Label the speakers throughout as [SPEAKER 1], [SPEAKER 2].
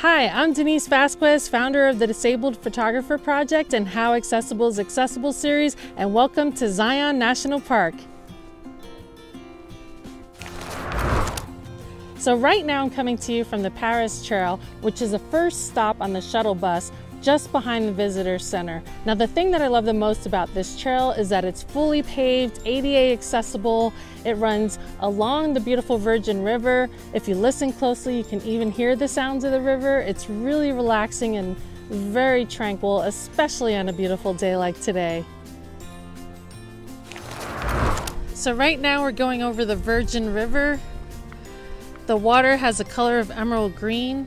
[SPEAKER 1] Hi, I'm Denise Vasquez, founder of the Disabled Photographer Project and How Accessible is Accessible series, and welcome to Zion National Park. So right now I'm coming to you from the Paris Trail, which is the first stop on the shuttle bus just behind the visitor center. Now the thing that I love the most about this trail is that it's fully paved, ADA accessible. It runs along the beautiful Virgin River. If you listen closely, you can even hear the sounds of the river. It's really relaxing and very tranquil, especially on a beautiful day like today. So right now we're going over the Virgin River. The water has the color of emerald green.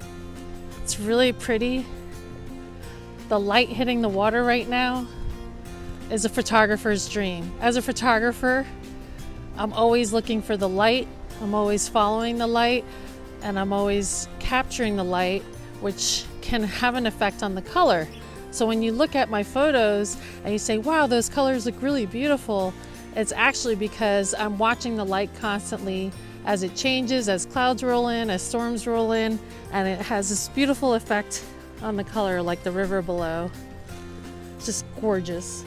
[SPEAKER 1] It's really pretty. The light hitting the water right now is a photographer's dream. As a photographer, I'm always looking for the light, I'm always following the light, and I'm always capturing the light, which can have an effect on the color. So when you look at my photos and you say, wow, those colors look really beautiful, it's actually because I'm watching the light constantly as it changes, as clouds roll in, as storms roll in, and it has this beautiful effect on the color, like the river below. It's just gorgeous.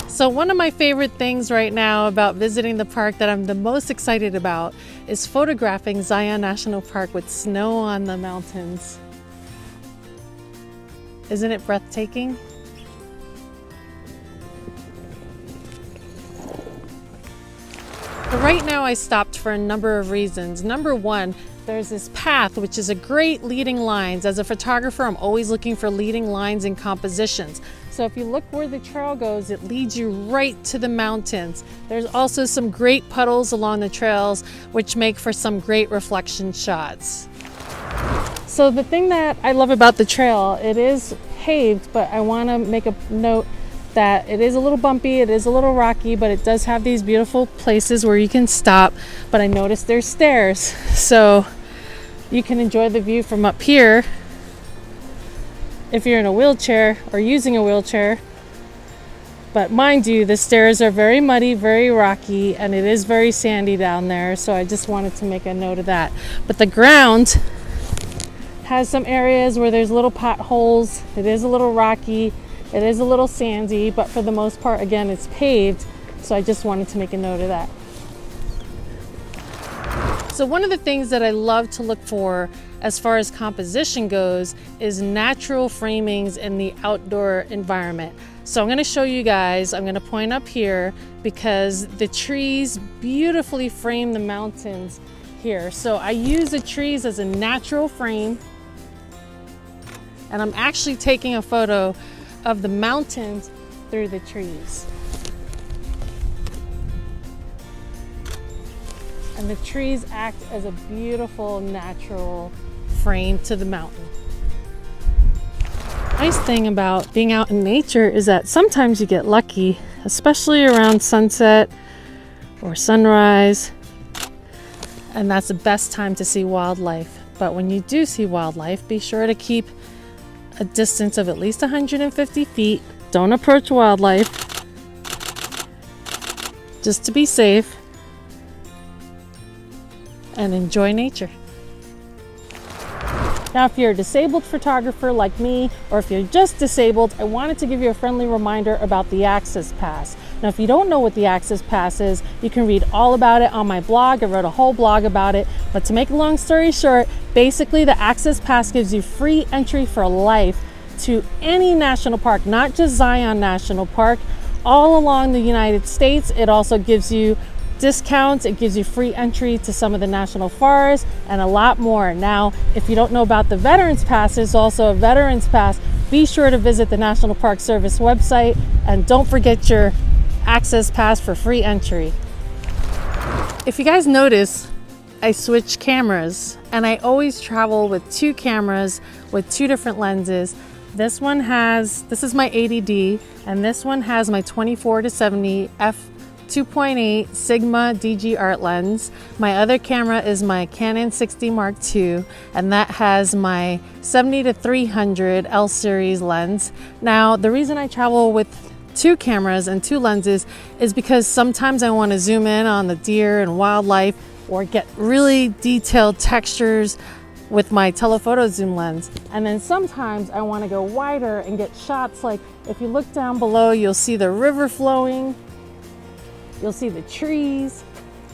[SPEAKER 1] So one of my favorite things right now about visiting the park that I'm the most excited about is photographing Zion National Park with snow on the mountains. Isn't it breathtaking? But right now I stopped for a number of reasons. Number one, there's this path, which is a great leading lines. As a photographer, I'm always looking for leading lines and compositions. So if you look where the trail goes, it leads you right to the mountains. There's also some great puddles along the trails, which make for some great reflection shots. So the thing that I love about the trail, it is paved, but I want to make a note that it is a little bumpy, it is a little rocky, but it does have these beautiful places where you can stop. But I noticed there's stairs, so you can enjoy the view from up here if you're in a wheelchair or using a wheelchair. But mind you, the stairs are very muddy, very rocky, and it is very sandy down there, so I just wanted to make a note of that. But the ground has some areas where there's little potholes. It is a little rocky, it is a little sandy, but for the most part, again, it's paved, so I just wanted to make a note of that. So one of the things that I love to look for as far as composition goes is natural framings in the outdoor environment. So I'm going to show you guys, I'm going to point up here because the trees beautifully frame the mountains here. So I use the trees as a natural frame, and I'm actually taking a photo of the mountains through the trees. And the trees act as a beautiful natural frame to the mountain. Nice thing about being out in nature is that sometimes you get lucky, especially around sunset or sunrise, and that's the best time to see wildlife. But when you do see wildlife, be sure to keep a distance of at least 150 feet. Don't approach wildlife, just to be safe, and enjoy nature. Now, if you're a disabled photographer like me, or if you're just disabled, I wanted to give you a friendly reminder about the Access Pass. Now, if you don't know what the Access Pass is, you can read all about it on my blog. I wrote a whole blog about it. But to make a long story short, basically the Access Pass gives you free entry for life to any national park, not just Zion National Park, all along the United States. It also gives you discounts, it gives you free entry to some of the national forests, and a lot more. Now, if you don't know about the Veterans Pass, there's also a Veterans Pass. Be sure to visit the National Park Service website, and don't forget your Access Pass for free entry. If you guys notice, I switch cameras, and I always travel with two cameras with two different lenses. This is my 80D, and this one has my 24-70 f2.8 Sigma DG art lens. My other camera is my Canon 60 Mark II, and that has my 70-300 L series lens. Now, the reason I travel with two cameras and two lenses is because sometimes I want to zoom in on the deer and wildlife, or get really detailed textures with my telephoto zoom lens. And then sometimes I want to go wider and get shots like, if you look down below, you'll see the river flowing, you'll see the trees,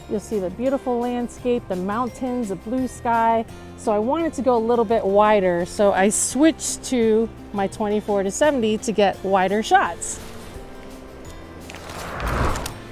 [SPEAKER 1] you'll see the beautiful landscape, the mountains, the blue sky. So I wanted to go a little bit wider, so I switched to my 24-70 to get wider shots.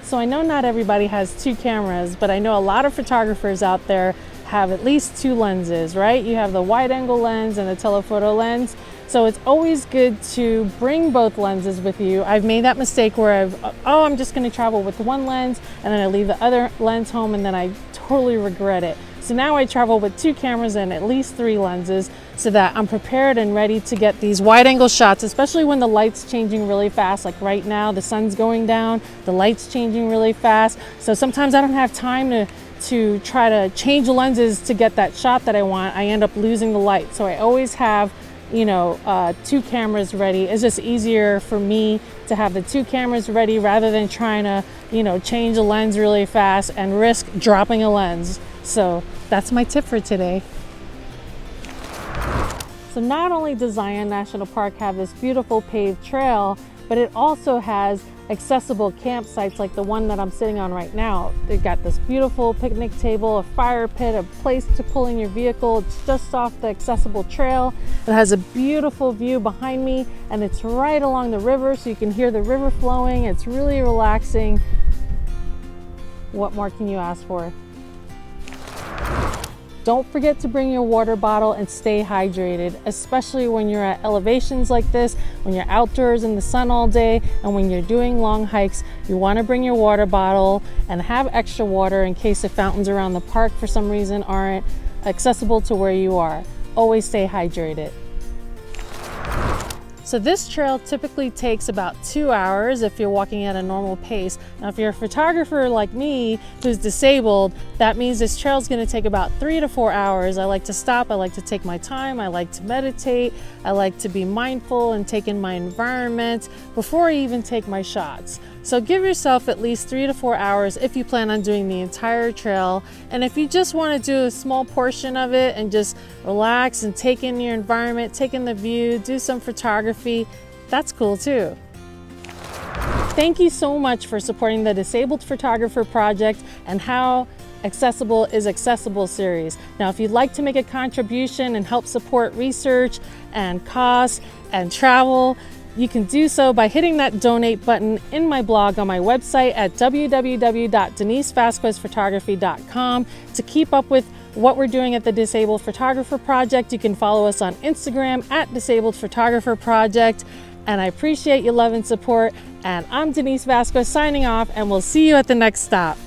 [SPEAKER 1] So I know not everybody has two cameras, but I know a lot of photographers out there have at least two lenses, right? You have the wide angle lens and the telephoto lens. So it's always good to bring both lenses with you. I've made that mistake where I'm just gonna travel with one lens and then I leave the other lens home and then I totally regret it. So now I travel with two cameras and at least three lenses so that I'm prepared and ready to get these wide angle shots, especially when the light's changing really fast. Like right now, the sun's going down, the light's changing really fast. So sometimes I don't have time to try to change the lenses to get that shot that I want. I end up losing the light. So I always have, two cameras ready. It's just easier for me to have the two cameras ready rather than trying to, change a lens really fast and risk dropping a lens. So that's my tip for today. So not only does Zion National Park have this beautiful paved trail, but it also has accessible campsites like the one that I'm sitting on right now. They've got this beautiful picnic table, a fire pit, a place to pull in your vehicle. It's just off the accessible trail. It has a beautiful view behind me and it's right along the river, so you can hear the river flowing. It's really relaxing. What more can you ask for? Don't forget to bring your water bottle and stay hydrated, especially when you're at elevations like this, when you're outdoors in the sun all day, and when you're doing long hikes. You want to bring your water bottle and have extra water in case the fountains around the park for some reason aren't accessible to where you are. Always stay hydrated. So this trail typically takes about 2 hours if you're walking at a normal pace. Now, if you're a photographer like me who's disabled, that means this trail is going to take about 3 to 4 hours. I like to stop, I like to take my time, I like to meditate, I like to be mindful and take in my environment before I even take my shots. So give yourself at least 3 to 4 hours if you plan on doing the entire trail. And if you just want to do a small portion of it and just relax and take in your environment, take in the view, do some photography, that's cool too. Thank you so much for supporting the Disabled Photographer Project and How Accessible is Accessible series. Now, if you'd like to make a contribution and help support research and costs and travel, you can do so by hitting that donate button in my blog on my website at www.denisevasquezphotography.com. To keep up with what we're doing at the Disabled Photographer Project, you can follow us on Instagram at Disabled Photographer Project. And I appreciate your love and support. And I'm Denise Vasquez signing off, and we'll see you at the next stop.